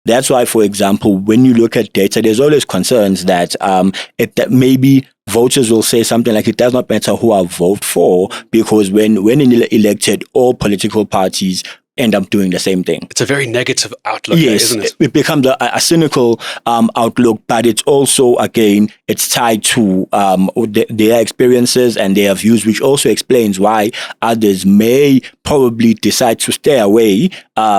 That's why, for example, when you look at data, there's always concerns that that maybe voters will say something like, it does not matter who I vote for, because when elected, all political parties end up doing the same thing. It's a very negative outlook, yes, isn't it? It becomes a cynical outlook, but it's also, again, it's tied to their experiences and their views, which also explains why others may probably decide to stay away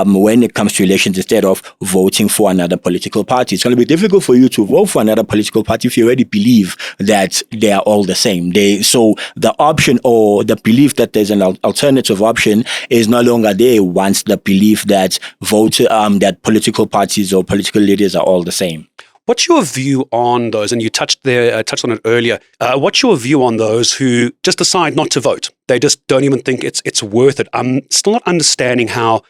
when it comes to elections instead of voting for another political party. It's going to be difficult for you to vote for another political party if you already believe that they are all the same. So the option or the belief that there's an alternative option is no longer there once the belief that that political parties or political leaders are all the same. What's your view on those? And you touched on it earlier. What's your view on those who just decide not to vote? They just don't even think it's worth it. I'm still not understanding how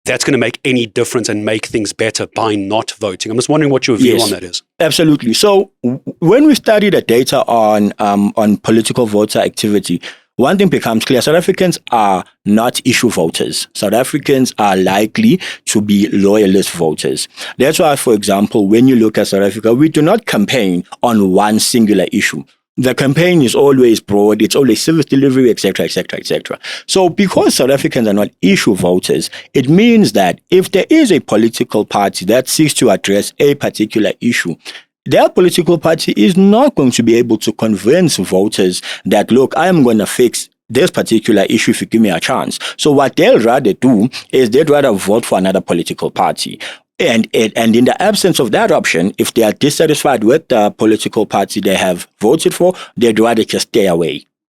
that's going to make any difference and make things better by not voting. I'm just wondering what your view on that is. Absolutely. So when we study the data on political voter activity, one thing becomes clear: South Africans are not issue voters. South Africans are likely to be loyalist voters. That's why, for example, when you look at South Africa, we do not campaign on one singular issue. The campaign is always broad, it's always service delivery, etc., etc., etc. So because South Africans are not issue voters, it means that if there is a political party that seeks to address a particular issue, their political party is not going to be able to convince voters that, look, I am going to fix this particular issue if you give me a chance. So what they'll rather do is they'd rather vote for another political party. And in the absence of that option, if they are dissatisfied with the political party they have voted for, they'd rather just stay away.